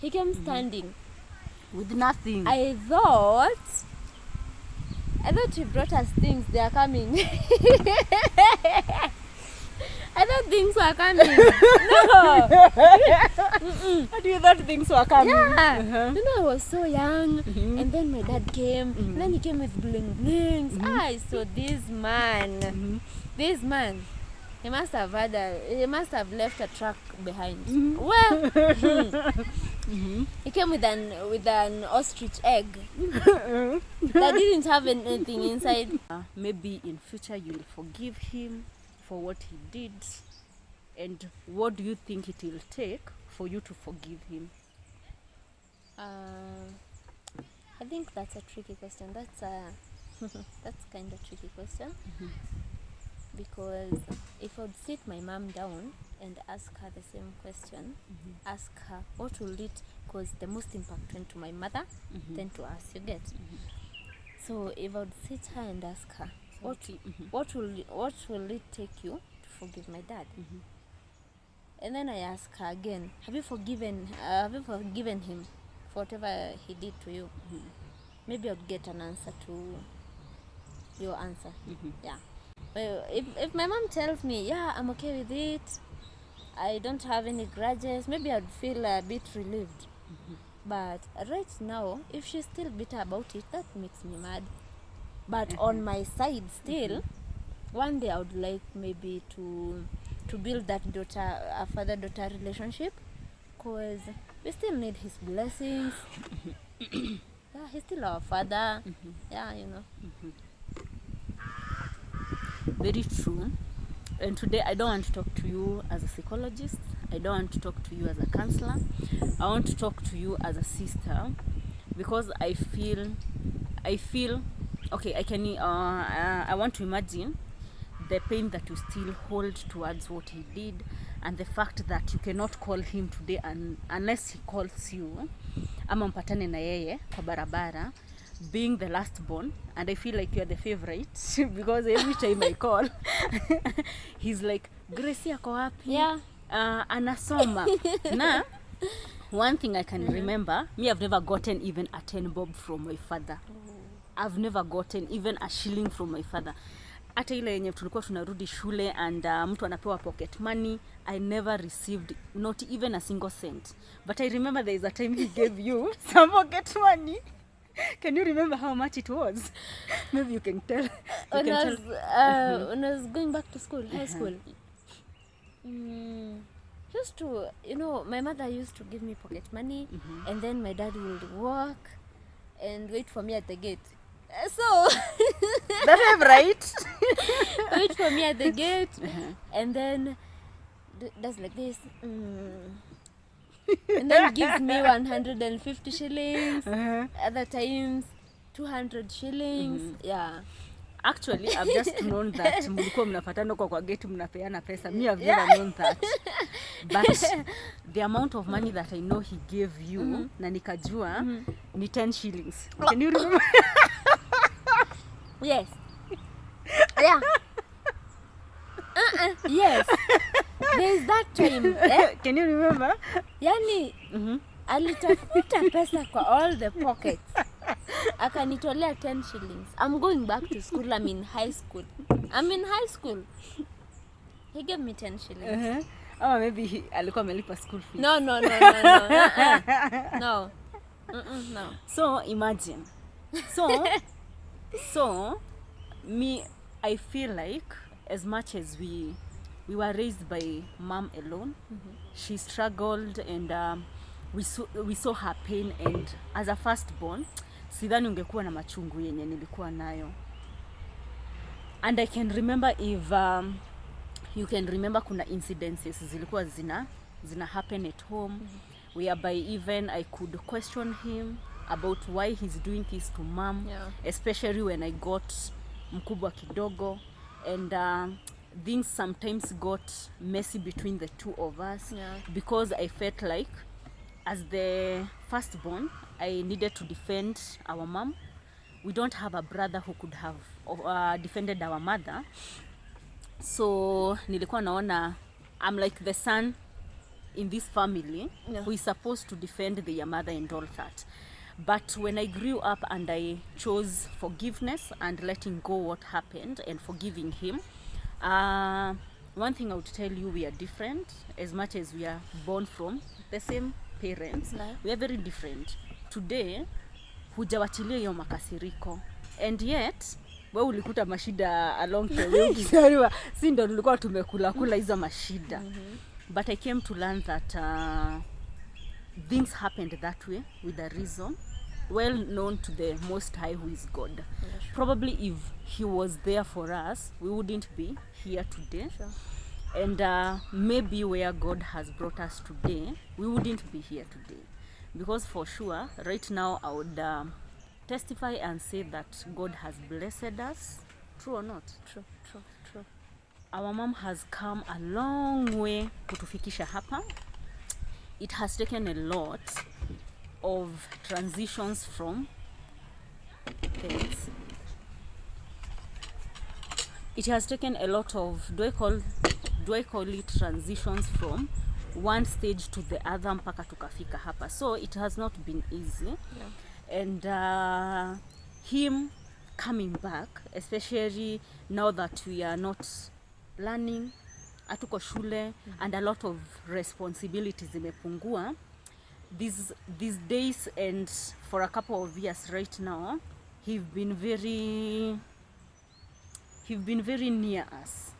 He came standing with nothing. I thought he brought us things. They are coming. I thought things were coming. No. How do you thought things were coming? Yeah. I was so young. And then my dad came. And then he came with bling blings. I saw this man. This man. He must have left a truck behind. Well, he came with an ostrich egg that didn't have anything inside. Maybe in future you'll forgive him for what he did, and what do you think it will take for you to forgive him? I think that's a tricky question. That's kind of tricky question. Because if I would sit my mom down and ask her the same question, ask her what will it, because the most impact went to my mother, then to us, you get. So if I would sit her and ask her, what will it take you to forgive my dad? And then I ask her again, have you forgiven him for whatever he did to you? Maybe I'd get an answer to your answer. Yeah. Well, if my mom tells me, yeah, I'm okay with it, I don't have any grudges, maybe I'd feel a bit relieved. But right now, if she's still bitter about it, that makes me mad. But on my side still, one day I would like maybe to build that father-daughter relationship, because we still need his blessings. Yeah, he's still our father. Yeah, Very true. And today I don't want to talk to you as a psychologist. I don't want to talk to you as a counselor. I want to talk to you as a sister, because I feel okay, I want to imagine the pain that you still hold towards what he did, and the fact that you cannot call him today unless he calls you, ama mpatane na yeye kwa barabara, being the last born, and I feel like you're the favorite because every time I call he's like, Gracie ako wapi? Yeah. Anasoma. Na one thing I can remember, me, I've never gotten even a 10 bob from my father. I've never gotten even a shilling from my father. Hata ile yenye tulikuwa tunarudi shule and mtu anapewa pocket money, I never received not even a single cent. But I remember there is a time he gave you some pocket money. Can you remember how much it was? Maybe you can tell. When I was going back to school, high school, used to, my mother used to give me pocket money, and then my dad would work and wait for me at the gate. So that's right. Wait for me at the gate, and then does like this, and then gives me 150 shillings. Other times 200 shillings. Yeah. Actually, I've just known that mlikuwa mnafatana kwa gate mnapeana pesa. Me, I've never known that. But the amount of money that I know he gave you, na nikajua, ni 10 shillings. Can you remember? Yes. Yeah. Yes. There's that time. Can you remember? Yani, alitafuta pesa kwa all the pockets. Akanitolea 10 shillings. I'm going back to school. I'm in high school. He gave me 10 shillings. Oh, maybe alikuwa amelipa school fees. No. No. So imagine. So me, I feel like as much as we were raised by mom alone, she struggled, and we saw her pain, and as a firstborn, sidhani ungekuwa na machungu yenye nilikuwa nayo. And I can remember, if you can remember, kuna incidences zilikuwa zina happen at home, whereby even I could question him about why he's doing this to mom, especially when I got mkubwa kidogo, and things sometimes got messy between the two of us, because I felt like as the firstborn, I needed to defend our mom. We don't have a brother who could have defended our mother. So nilikuwa naona I'm like the son in this family who is supposed to defend their mother and all that. But when I grew up and I chose forgiveness and letting go what happened and forgiving him, one thing I would tell you, we are different. As much as we are born from the same parents, we are very different. Today hujawachilia hiyo makasiriko, and yet we ulikuta mashida along the way ukisariwa si ndo tulikuwa tumekula hizo mashida. But I came to learn that things happened that way with a reason, well known to the Most High, who is God. Probably if he was there for us, we wouldn't be here today. And maybe where God has brought us today, we wouldn't be here today. Because for sure, right now I would testify and say that God has blessed us. True or not? True. Our mom has come a long way kutufikisha hapa. It has taken a lot of transitions from things. It has taken a lot of, do I call it transitions from one stage to the other mpaka tukafika hapa. So it has not been easy. And him coming back, especially now that we are not learning, atuko shule, and a lot of responsibilities imepungua these days, and for a couple of years right now, he's been very near us.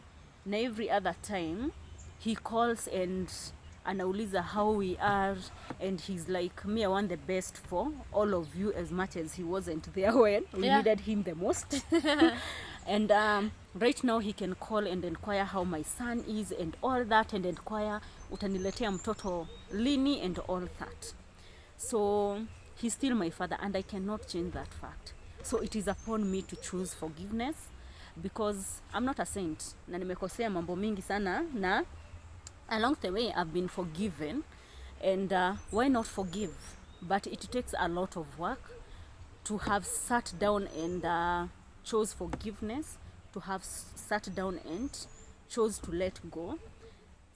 Na every other time he calls and anauliza how we are, and he's like, me, I want the best for all of you, as much as he wasn't there when we needed him the most. And right now he can call and inquire how my son is and all that, and inquire utaniletea mtoto lini and all that. So he's still my father, and I cannot change that fact. So it is upon me to choose forgiveness, because I'm not a saint na nimekosea mambo mingi sana, na along the way I've been forgiven, and why not forgive? But it takes a lot of work to have sat down and chose forgiveness, to have sat down and chose to let go.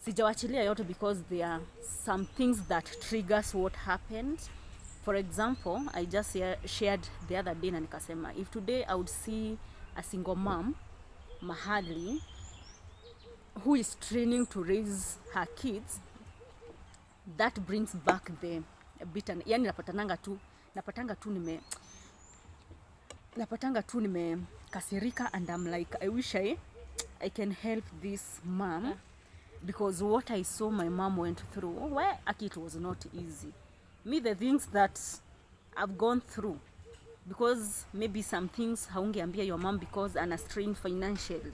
Sijawachilia yote because there are some things that triggers what happened. For example, I just shared the other day na nikasema, if today I would see a single mom mahali who is training to raise her kids, that brings back the bitter. Yani napatanga tu nime kasirika, and I'm like, I wish I can help this mom, because what I saw my mom went through, well, it was not easy. Me, the things that I've gone through, because maybe some things haungeambia your mom because ana strain financially.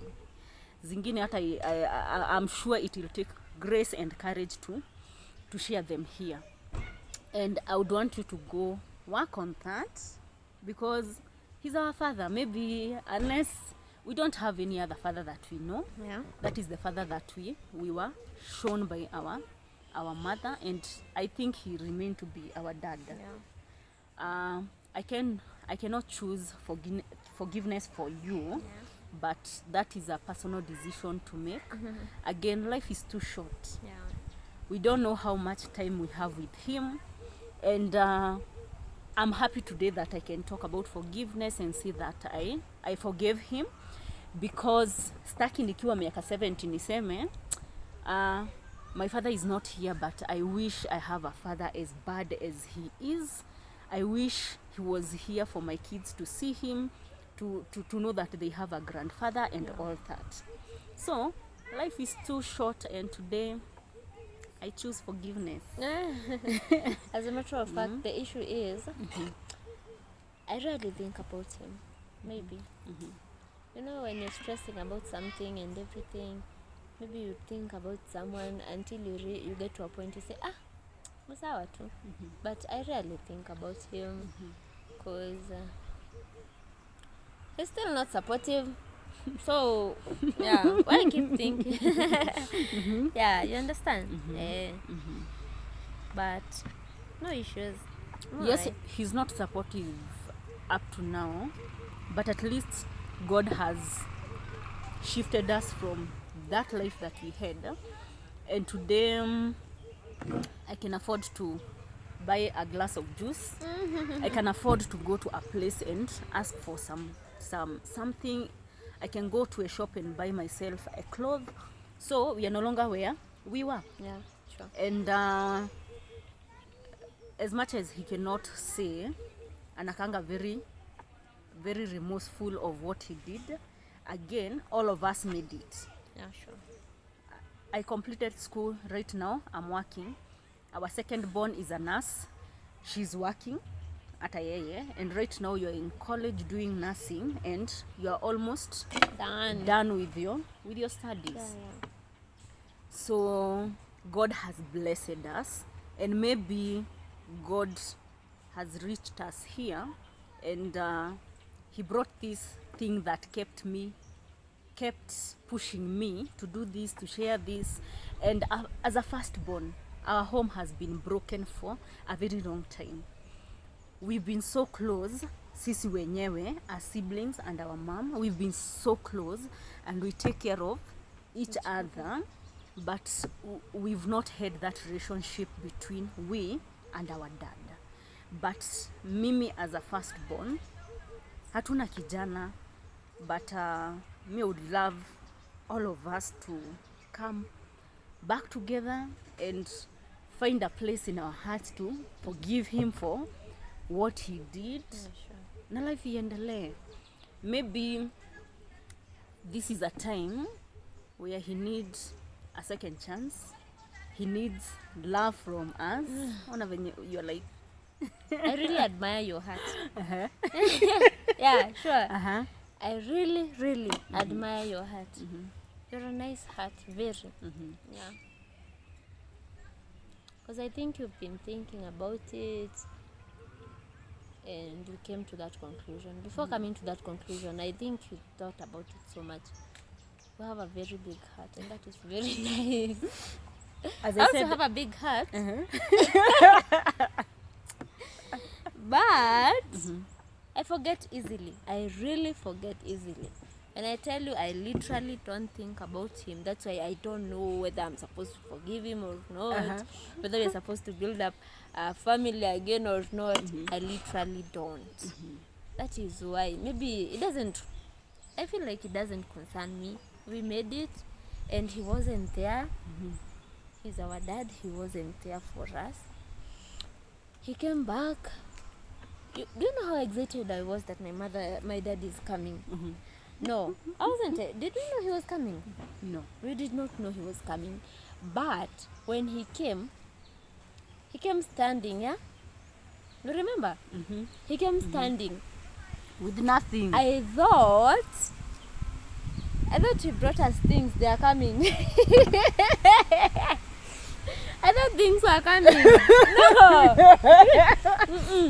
Zingine hata I'm sure it will take grace and courage to share them here. And I would want you to go work on that, because he's our father. Maybe unless we don't have any other father that we know, that is the father that we were shown by our mother, and I think he remained to be our dad. I cannot choose forgiveness for you, but that is a personal decision to make. Again, life is too short. We don't know how much time we have with him, and I'm happy today that I can talk about forgiveness and see that I forgave him, because staki nikiwa miaka 70 niseme my father is not here, but I wish I have a father as bad as he is. I wish he was here for my kids to see him, to know that they have a grandfather and all that. So life is too short, and today I choose forgiveness. As a matter of fact, the issue is I rarely think about him. Maybe you know, when you're stressing about something and everything, maybe you think about someone until you get to a point you say, sawa tu. But I rarely think about him, because he's still not supportive. So why I keep thinking? You understand? But no issues. Yes, he's not supportive up to now, but at least God has shifted us from that life that we had, and today I can afford to buy a glass of juice. I can afford to go to a place and ask for something. I can go to a shop and buy myself a cloth. So we are no longer where we were. Yeah, sure. And as much as he cannot say, anakanga very, very remorseful of what he did. Again, all of us made it. Yeah, sure. I completed school. Right now I'm working. Our second born is a nurse. She's working at a and right now you're in college doing nursing, and you're almost done with your studies. Yeah. So God has blessed us, and maybe God has reached us here, and he brought this thing that kept pushing me to do this, to share this. And as a firstborn, our home has been broken for a very long time. We've been so close, sisi wenyewe, our siblings and our mom. We've been so close, and we take care of each other, but we've not had that relationship between we and our dad. But mimi as a firstborn, hatuna kijana, but me would love all of us to come back together and find a place in our hearts to forgive him for what he did. Yeah, sure. Na life iendelee. Maybe this is a time where he needs a second chance. He needs love from us. Ona venye you're like I really admire your heart. uh-huh. Yeah, sure. Uh-huh. I really, really admire your heart. You're a nice heart, very. Yeah. Because I think you've been thinking about it, and you came to that conclusion. Before coming to that conclusion, I think you thought about it so much. You have a very big heart, and that is very nice. As I I also said, have a big heart, uh-huh. but I forget easily. I really forget easily. And I tell you, I literally don't think about him. That's why I don't know whether I'm supposed to forgive him or not, whether we're supposed to build up a family again or not. I literally don't. That is why maybe it doesn't, I feel like it doesn't concern me. We made it, and he wasn't there. He's our dad. He wasn't there for us. He came back. Do you know how excited I was that my dad is coming? No, I wasn't. Did we know he was coming? No. We did not know he was coming. But when he came standing, yeah? You remember? He came standing. With nothing. I thought he brought us things. They are coming. I thought things were coming. No.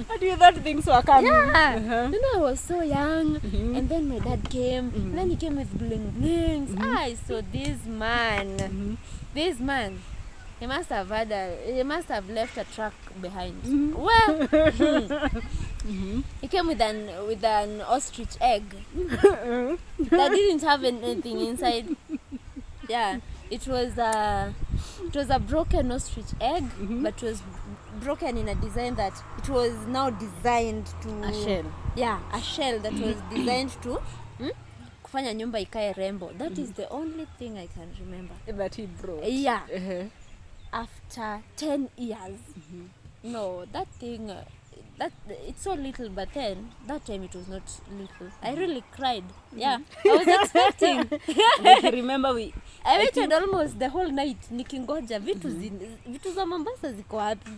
How do you thought things were coming? Yeah. You know, I was so young, and then my dad came, and then he came with bling blings. I saw this man. This man, he must have left a truck behind. Well, he came with an ostrich egg that didn't have anything inside. Yeah, it was a broken ostrich egg, but it was broken in a design that it was now designed to A shell. Yeah, a shell that was designed to kufanya nyumba ikae rembo. That is the only thing I can remember. That he brought. Yeah. After 10 years. No, that thing, that it's so little, but then that time it was not little. I really cried. Yeah, I was expecting. Like, remember I waited almost the whole night nikingoja vitu za Mombasa ziko wapi.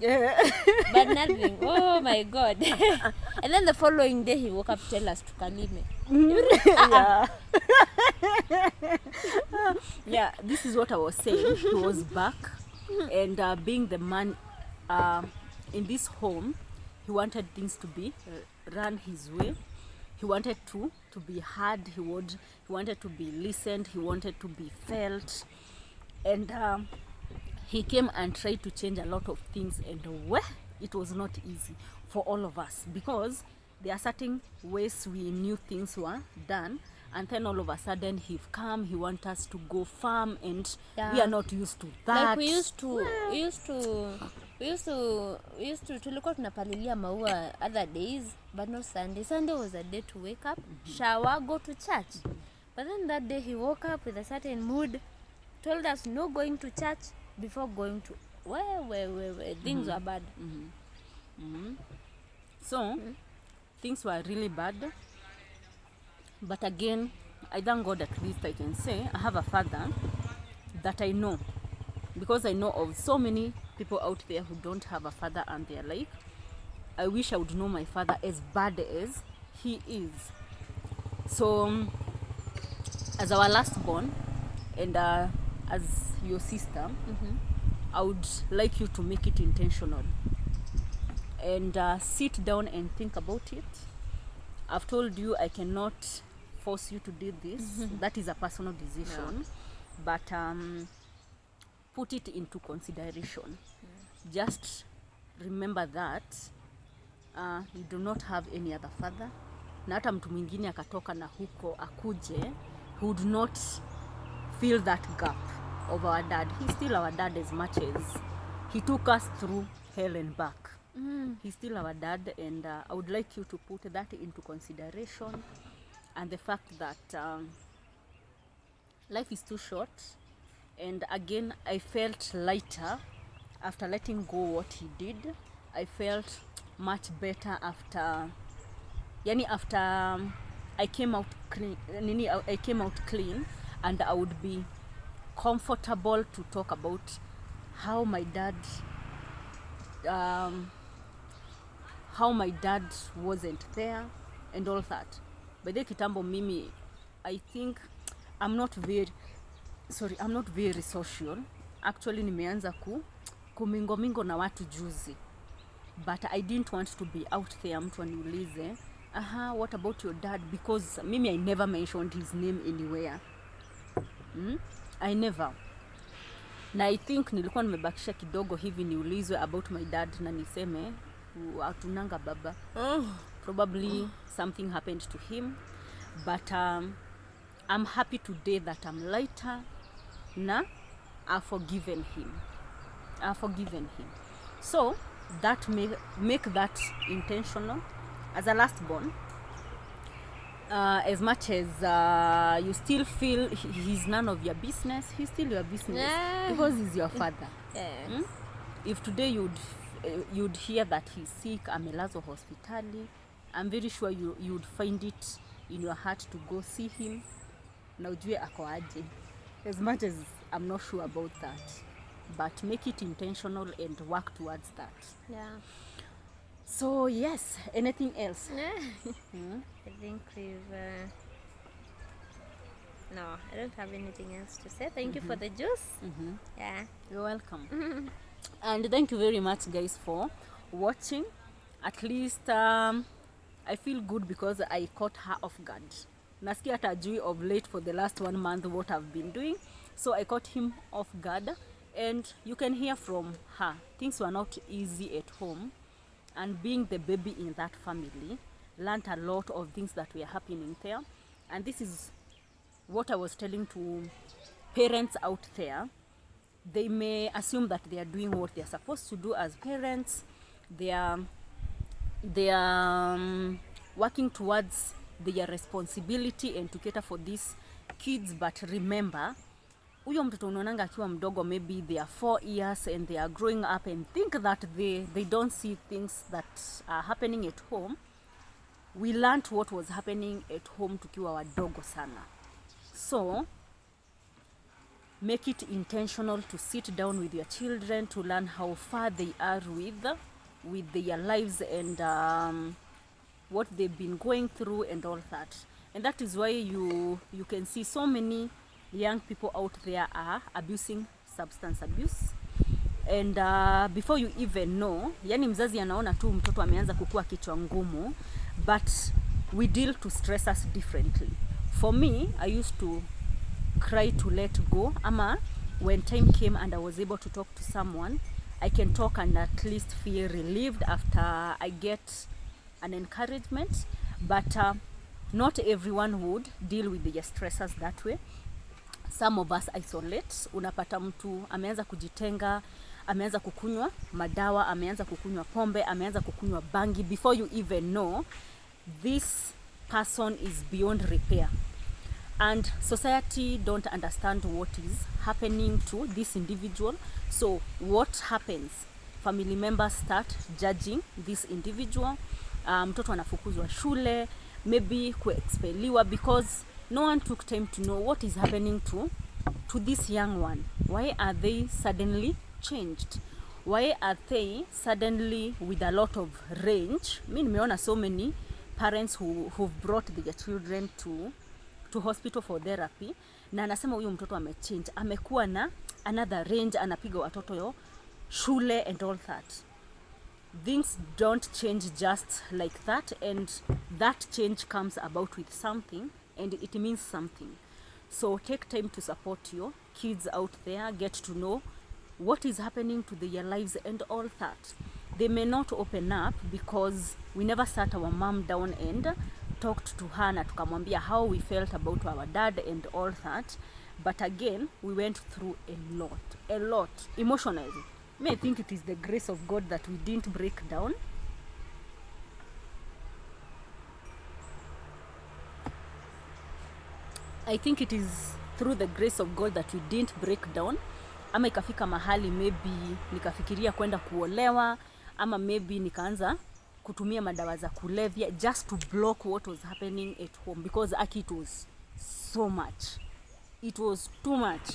But nothing. Oh my God. And then the following day he woke up to tell us to kalime. Yeah, this is what I was saying. He was back, and being the man in this home, he wanted things to be run his way. He wanted to be heard. He wanted to be listened. He wanted to be felt. And he came and tried to change a lot of things. And it was not easy for all of us, because there are certain ways we knew things were done, and then all of a sudden he come, he want us to go farm, and Yeah. we are not used to that. Like we used to tulikuwa tunapalilia maua other days, but not Sunday. Sunday was a day to wake up, shower, go to church. But then that day he woke up with a certain mood, told us no going to church before going to where things were bad. So things were really bad, but again, I thank God, at least I can say I have a father that I know, because I know of so many people out there who don't have a father, and they're like, I wish I would know my father as bad as he is. So as our last born, and as your sister, I would like you to make it intentional and sit down and think about it. I've told you I cannot force you to do this. That is a personal decision. But put it into consideration. Just remember that you do not have any other father. Na hata mtu mwingine akatoka na huko akuje, he would not fill that gap of our dad. He's still our dad, as much as he took us through hell and back. He's still our dad, and I would like you to put that into consideration, and the fact that life is too short. And again, I felt lighter after letting go what he did. I felt much better after I came out clean. I came out clean, and I would be comfortable to talk about how my dad wasn't there and all that. By the kitambo mimi, I think I'm not very social. Actually nimeanza kumingo na watu juzi, but I didn't want to be out there mtu aniulize, what about your dad? Because mimi, I never mentioned his name anywhere. I never. Na I think nilikuwa nimebakisha kidogo hivi niulizwe about my dad na niseme atunanga baba. Probably something happened to him, but I'm happy today that I'm lighter. Na I've forgiven him. So that make that intentional. As a last born, as much as you still feel he's none of your business, he's still your business, because he's your father. If today you'd hear that he's sick, amelazwa hospitali, I'm very sure you'd find it in your heart to go see him na ujue ako aje. As much as I'm not sure about that, but make it intentional and work towards that. So yes, anything else? I think we've no, I don't have anything else to say. Thank you for the juice. Yeah, you're welcome. And thank you very much, guys, for watching. At least I feel good because I caught her off guard. Nasikia hata ajui of late for the last 1 month what I've been doing, so I caught him off guard, and you can hear from her. Things were not easy at home, and being the baby in that family, learned a lot of things that were happening there. And this is what I was telling to parents out there. They may assume that they are doing what they are supposed to do as parents. They are working towards their responsibility and to cater for these kids, but remember, huyo mtoto unaonanga akiwa mdogo, maybe they are 4 years and they are growing up and think that they don't see things that are happening at home. We learned what was happening at home tukiwa wadogo sana. So make it intentional to sit down with your children to learn how far they are with their lives and what they've been going through and all that. And that is why you can see so many young people out there are abusing substance abuse. And before you even know, yani mzazi anaona tu mtoto ameanza kukua kichwa ngumu, but we deal to stress us differently. For me, I used to cry to let go, ama when time came and I was able to talk to someone, I can talk and at least feel relieved after I get an encouragement. But not everyone would deal with the stressors that way. Some of us isolate. Unapata mtu ameanza kujitenga, ameanza kukunywa madawa, ameanza kukunywa pombe, ameanza kukunywa bangi. Before you even know, this person is beyond repair. And society don't understand what is happening to this individual. So what happens? Family members start judging this individual. Mtoto anafukuzwa shule, maybe kuexpeliwa, because no one took time to know what is happening to this young one. Why are they suddenly changed? Why are they suddenly with a lot of range? I mean, nimeona so many parents who've brought their children to hospital for therapy, na anasema huyu mtoto amechange, amekuwa na another range, anapiga watoto yo shule and all that. Things don't change just like that, and that change comes about with something, and it means something. So take time to support your kids out there, get to know what is happening to their lives and all that. They may not open up because we never sat our mom down and talked to her na tukamwambia how we felt about our dad and all that. But again, we went through a lot emotionally. I think it is the grace of God that we didn't break down. I think it is through the grace of God that we didn't break down. Ama ikafika mahali maybe nikafikiria kwenda kuolewa, ama maybe nikaanza kutumia madawa za kulevya just to block what was happening at home, because it was so much. It was too much.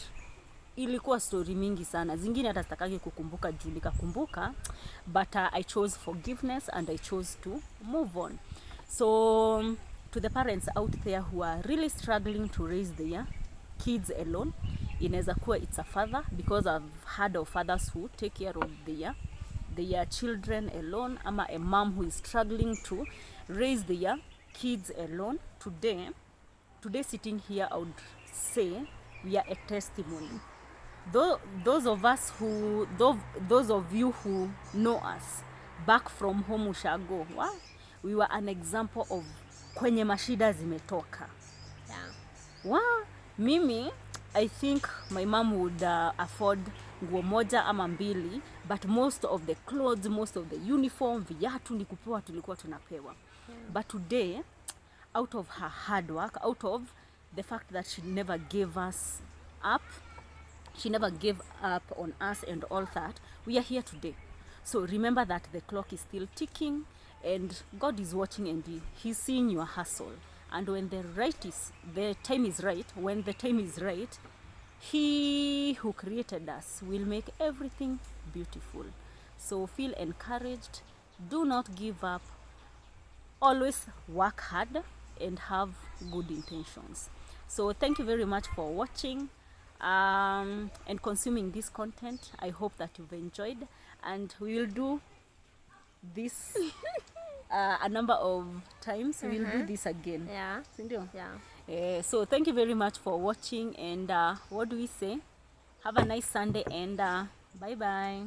Ilikuwa story mingi sana, zingine hata sitakagi kukumbuka juu nikakumbuka, but I chose forgiveness and I chose to move on. So to the parents out there who are really struggling to raise their kids alone, inaweza kuwa it's a father, because I've heard of fathers who take care of their children alone, ama a mom who is struggling to raise their kids alone. Today sitting here, I would say we are a testimony. Those of you who know us back from home ushago, wow, we were an example of kwenye mashida zimetoka. Yeah. Wow, mimi I think my mom would afford nguo moja ama mbili, but most of the clothes, most of the uniform, viatu ni kupewa, tulikuwa tunapewa. But today, out of her hard work, out of the fact that she never gave us up, she never gave up on us and all that, we are here today. So remember that the clock is still ticking, and God is watching, and he's seeing your hustle. And when the time is right, he who created us will make everything beautiful. So feel encouraged, do not give up, always work hard and have good intentions. So thank you very much for watching and consuming this content. I hope that you've enjoyed, and we will do this a number of times. We'll do this again. Yeah. Sindio? Yeah. So thank you very much for watching, and what do we say? Have a nice Sunday, and bye bye.